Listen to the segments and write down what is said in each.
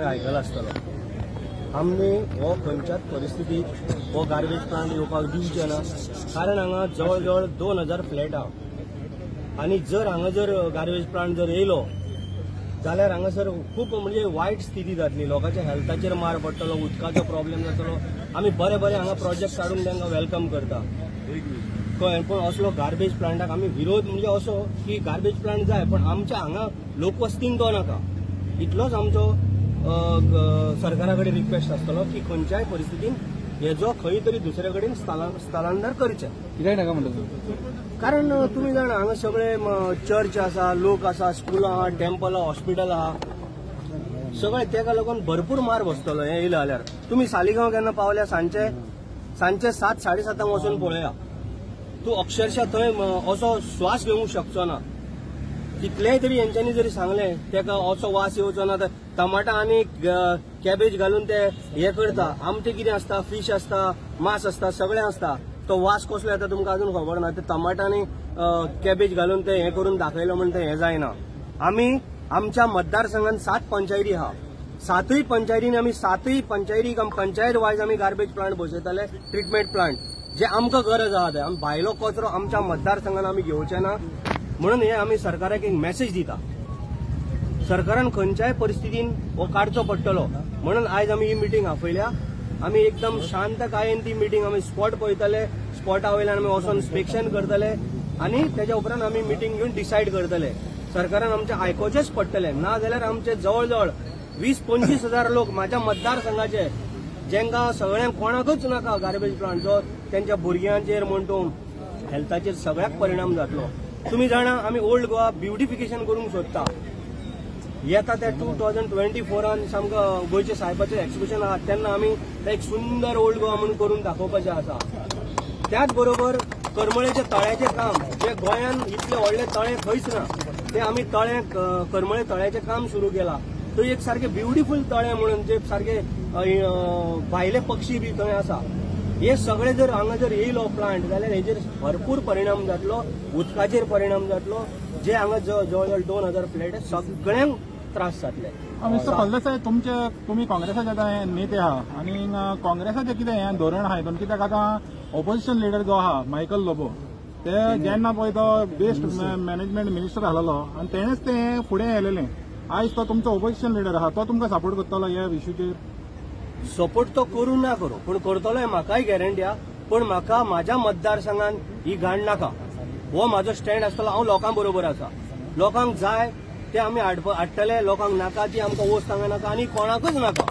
आयकला आसतलो आमी हो खंयच्याच परिस्थितीत हो गार्बेज प्लांट येवपाक दिवचे ना, कारण हांगा जवळ जवळ 2000 फ्लॅट आहा आनी जर हांगा जर गार्बेज प्लांट जर येयलो जाल्यार हांगासर खूब म्हणजे वायट स्थिती जातली, लोकांच्या हेल्थाचेर मार पडटलो, उदकाचो प्रॉब्लेम जातलो. आमी बरे बरे हांगा प्रोजेक्ट काडून तांकां वेलकम करता, कळ्ळें. पण असलो गार्बेज प्लांटाक आमी विरोध म्हणजे असो की गार्बेज प्लांट जाय, पण आमच्या हांगा लोकवस्तीन तो नाका. इतलोच आमचो सरकारा कडेन रिक्वेस्ट आसतलो की खंयच्याय परिस्थितीन हेजो खंय तरी दुसरे कडेन स्थलांतर करचें. कित्याक नाका म्हणटा? कारण तुमी जाणा हांगा सगळे चर्च आसा, लोक आसा, स्कूल आहा, टेम्पल आहा, हॉस्पिटल आहा, सगळे तेका लागून भरपूर मार बसतलो हे येयला जाल्यार. तुमी सालिगांव केन्ना पावल्या? सांजचे 7, 7:30 वचून पळया, तूं अक्षरशः थंय असो श्वास घेवंक शकचो ना. कितलेय तरी हेंच्यांनी जरी सांगलें तेका असो वास येवचो ना, तर टमाटा आनी कॅबेज घालून ते हे करता. आमचें कितें आसता, फीश आसता, मांस आसता, सगळें आसता. तो वास कसलो येता तुमकां अजून खबर ना. ते टमाटा आनी कॅबेज घालून ते हे करून दाखयलो म्हणटा हें जायना. आमी आमच्या मतदारसंघात 7 पंचायती आहा, 7य पंचायतींनी आमी 7य पंचायत वायज आमी गार्बेज प्लांट बसयताले, ट्रिटमेंट प्लांट, जे आमकां गरज आहा ते. आमी भायलो कचरो आमच्या मतदारसंघात आमी घेवचे ना, म्हणून हे आमी सरकाराक एक मेसेज दिता. सरकारान खंयच्याय परिस्थितीन हो काडचो पडटलो, म्हणून आयज आमी ही मिटींग आपयल्या. आमी एकदम शांत कायेन ती मिटींग आमी स्पॉट पळयतले, स्पॉटा वयल्यान आमी वचून इन्स्पेक्शन करतले आनी तेच्या उपरांत आमी मिटींग घेवन डिसायड करतले. सरकारान आमचे आयकोचेच पडटले, ना जाल्यार आमचे जवळ जवळ 20-25 हजार लोक म्हाज्या मतदारसंघाचे, जेंकां सगळ्यांक कोणाकच नाका गार्बेज प्लांट, जो तेंच्या भुरग्यांचेर म्हण तूं हेल्थाचेर सगळ्याक परिणाम जातलो. तुमी जाणा आमी ओल्ड गोवा ब्युटिफिकेशन करूंक सोदता. येता त्या 2024 सामको गोंयचे साहेबाचें एक्सिबिशन आहा, तेन्ना आमी एक सुंदर ओल्ड गोवा म्हणून करून दाखोवपाचें आसा. त्याच बरोबर करमळेचे तळ्याचें काम, जे गोंयान इतले व्हडले तळे खंयच ना, ते आमी तळे करमळे तळ्याचें काम सुरू केलां. तो एक सारखे ब्युटिफूल तळे म्हणून, जे सारखे भायले पक्षी बी थंय आसा. हे सगळे जर हांगा जर येयलो प्लांट जाल्यार हेजेर भरपूर परिणाम जातलो, उदकाचेर परिणाम जातलो. जे हांगा जवळ जवळ 2000 फ्लॅट सगळ्यांक त्रास जातले. मिस्टर फळदेसाय, तुम्ही काँग्रेसाचे नेते आहात आणि काँग्रेसाचे कितें धोरण आहा हितून? कित्याक आतां ऑपोजिशन लिडर जो आहा मायकल लोबो, ते जेन्ना पळय तो बेस्ट मॅनेजमेंट मिनिस्टर आसलेलो आनी तेणेच ते फुडें येयलेलें. आयज तो तुमचो ऑपोजिशन लिडर आहा, तो तुमकां सपोर्ट करतलो ह्या इश्यूचेर? सपोर्ट तो करूं ना करूं, पण करतलोय म्हाकाय गॅरंटी आहा. पण म्हाका म्हाज्या मतदारसंघान ही घाण नाका, हो म्हाजो स्टँड आसतलो. हांव लोकां बरोबर आसा. लोकांक जाय ते आमी हाडटले, लोकांक नाका ती आमकां वस्त हांगा नाका आनी कोणाकच नाका.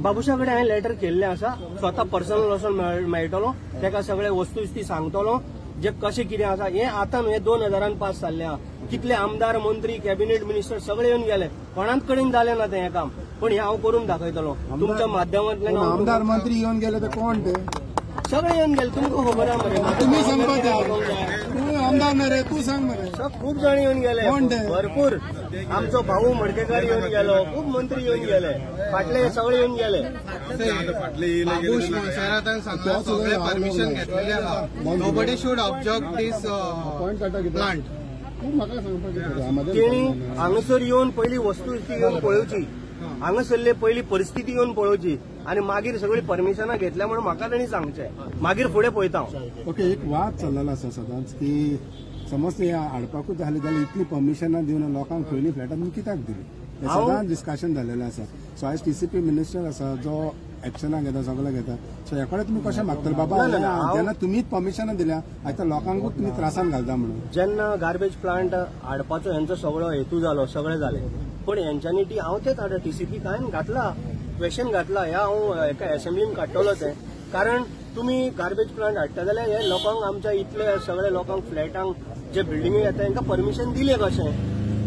बाबुशा कडेन हांवें लेटर केल्लें आसा, स्वता पर्सनल वचून मेळटलो, तेका सगळे वस्तुस्थिती सांगतलो जे कशें कितें आसा. हें आतां न्हू, हें 2000 पास जाल्लें आहा. कितले आमदार, मंत्री, कॅबिनेट मिनिस्टर सगळे येवन गेले, कोणाच कडेन जालें ना तें हें काम. पण हें हांव करून दाखयतलो तुमच्या माध्यमांतल्यान. आमदार मंत्री येवन गेले ते कोण ते? सगळे येवन गेले, तुमकां खबर आहा मरे. तुम्ही सांगपाचें, तूं आमदार मरे, तू सांग मरे. खूब जाण येवन गेले, भरपूर. आमचो भाऊ मडकेकार येवन गेलो, खूब मंत्री येवन गेले, फाटले सगळे येवन गेले. परमिशन घेतलेली आहा. Nobody should observe these plant. तेणी हांगासर येवन पयली वस्तुस्थिती येवन पळोवची, हांगासरले पयली परिस्थिती येवन पळोवची आनी मागीर सगळी परमिशनां घेतल्या म्हणून म्हाका तांणी सांगचें. मागीर फुडें पळयता हांव. ओके, एक वाद चल्लेलो आसा सदांच की समज ते हाडपाकूच जालें जाल्यार इतली परमिशनां दिवन लोकांक पयलीं फ्लॅटां तुमी कित्याक दिली? सदांच डिस्कशन जाल्लेलें आसा. सो आयज TCP मिनिस्टर आसा जो एक्शनां घेता, सगळें घेता. सो ह्या कडेन तुमी कशें मागतले बाबा, जेन्ना तुमीच परमिशनां दिल्या आतां लोकांकूच तुमी त्रासान घालता म्हणून? जेन्ना गार्बेज प्लांट हाडपाचो हेंचो सगळो हेतू जालो, सगळें जालें, पण हेंच्यांनी हांव तेच हाडटा. TCP कांय घातला, क्वेश्चन घातला, ह्या हांव एका असेंब्लीन काडटलो तें. कारण तुमी गार्बेज प्लांट हाडटा जाल्यार हे लोकांक, आमच्या इतले सगळे लोकांक फ्लॅटांक जे बिल्डिंगे येता तांकां परमिशन दिलें कशें,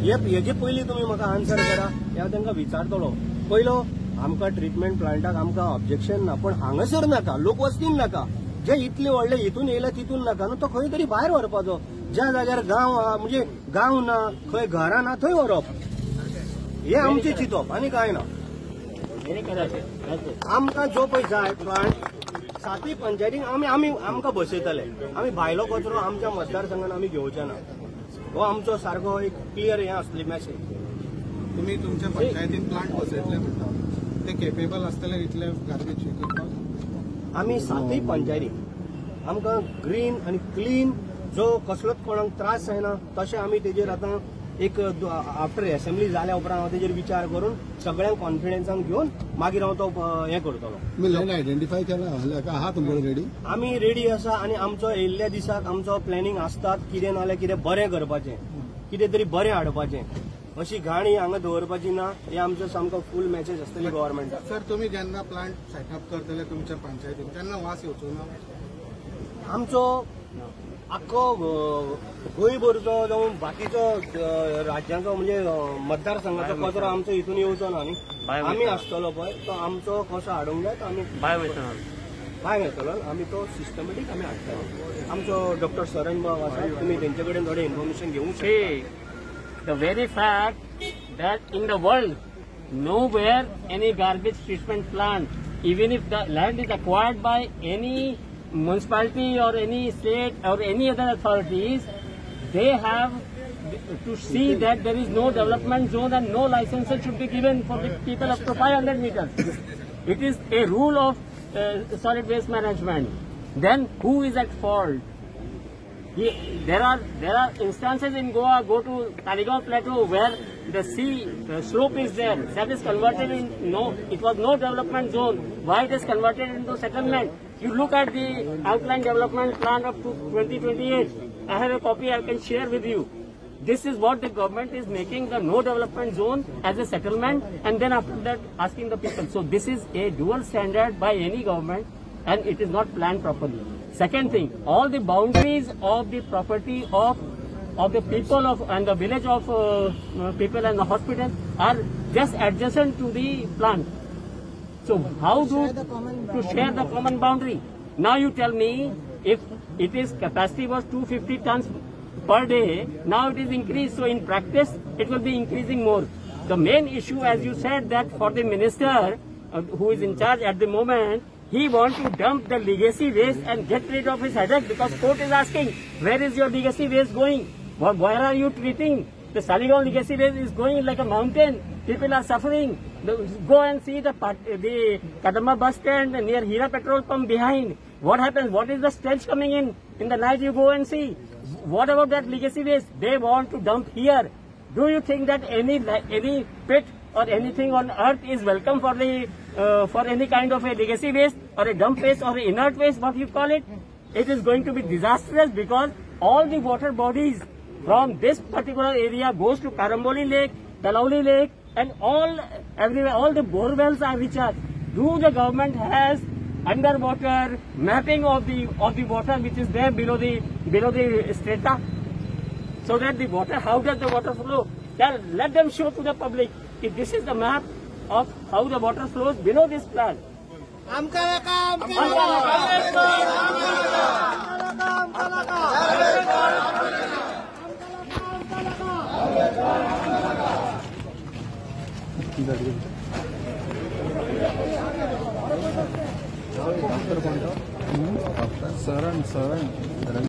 हेजे पयलीं तुमी म्हाका आन्सर करा. हांव तांकां विचारतलो. पयलो, आमकां ट्रिटमेंट प्लांटाक आमकां ऑब्जेक्शन ना, पण हांगासर नाका, लोकवस्तीन नाका. जे इतले व्हडले हितून येयला तितून नाका न्हू, तो खंय तरी भायर व्हरपाचो. ज्या जाग्यार गांव आहा, म्हणजे गांव ना, खंय घरां ना, थंय व्हरप. हे आमचें चिंतप आनी कांय ना. आमकां जो पळय जाय प्लांट सातूय पंचायतीक आमकां बसयतले. आमी भायलो कचरो आमच्या मतदारसंघात आमी घेवचे ना. हो आमचो सारको एक क्लियर हें आसली मॅसेज. तुम्ही तुमच्या पंचायतीन प्लांट बसयतले म्हणटा ते केपेबल आसतले इतले गार्बेज करपाक? आमी सातूय पंचायतीक आमकां ग्रीन आनी क्लीन जो कसलोच कोणाक त्रास जायना तशें आमी तेजेर आतां एक आफ्टर असेंब्ली जाल्या उपरांत हांव तेजेर विचार करून सगळ्यांक कॉन्फिडन्सान घेवन मागीर हांव तो हें करतलो. तुम्ही लँड आयडेंटिफाय केला आहा तुमचे रेडी? आमी रेडी आसा आनी आमचो येयल्ल्या दिसाक आमचो प्लॅनिंग आसतात कितें नाल्यार कितें बरें करपाचें, कितें तरी बरें हाडपाचें. अशी घाणी हांगा दवरपाची ना. हे आमचो सामको फूल मॅसेज आसतली गव्हर्मेंटाक. सर तुम्ही जेन्ना प्लांट सेटअप करतले तुमच्या पंचायतीन तेन्ना वास येवचो ना? आमचो आख्खो गोंयभरचो जावं बाकीचो राज्यांचो म्हणजे मतदारसंघाचो कचरो आमचो हितून येवचो ना न्ही. आमी आसतलो पळय तो आमचो कसो हाडूंक जाय तो आमी भायर येतलो. आमी तो सिस्टमॅटीक आमी हाडटलो. आमचो डॉक्टर सरन बाब आसा, तुमी तेंचे कडेन थोडें इन्फॉर्मेशन घेवंक शकता. The very fact that in the world, nowhere any garbage treatment plant, even if the land is acquired by any municipality or any state or any other authorities, they have to see that there is no development zone and no licenses should be given for the people up to 500 meters. It is a rule of solid waste management. Then who is at fault? There are instances in Goa, go to Taligaon Plateau where the sea slope is there. That is converted in it was no development zone. Why it is converted into settlement? You look at the outline development plan up to 2028. I have a copy I can share with you. This is what the government is making the no development zone as a settlement, and then after that asking the people. So this is a dual standard by any government, and it is not planned properly. Second thing, all the boundaries of the property of the people and the village of people and the hospital are just adjacent to the plant. So how to share the common boundary? Now you tell me, if it is capacity was 250 tons per day, now it is increased. So in practice, it will be increasing more. The main issue, as you said, that for the minister who is in charge at the moment, he wants to dump the legacy waste and get rid of his headache, because court is asking, where is your legacy waste going? Where are you treating? The Saligaon legacy waste is going like a mountain. People are suffering. Go and see the Kadamba bus stand near Hira petrol pump behind. What happens? What is the stench coming in? In the night you go and see. What about that legacy waste? They want to dump here. Do you think that any pit or anything on earth is welcome for any kind of a legacy waste or a dump waste or inert waste, what you call it? It is going to be disastrous, because all the water bodies from this particular area goes to Karamboli Lake, Talauli Lake, and everywhere all the bore wells are recharged. Do the government has underwater mapping of the water which is there below the strata, so that the water, how does the water flow? Let them show to the public if this is the map of how the water flows below this plant. Saran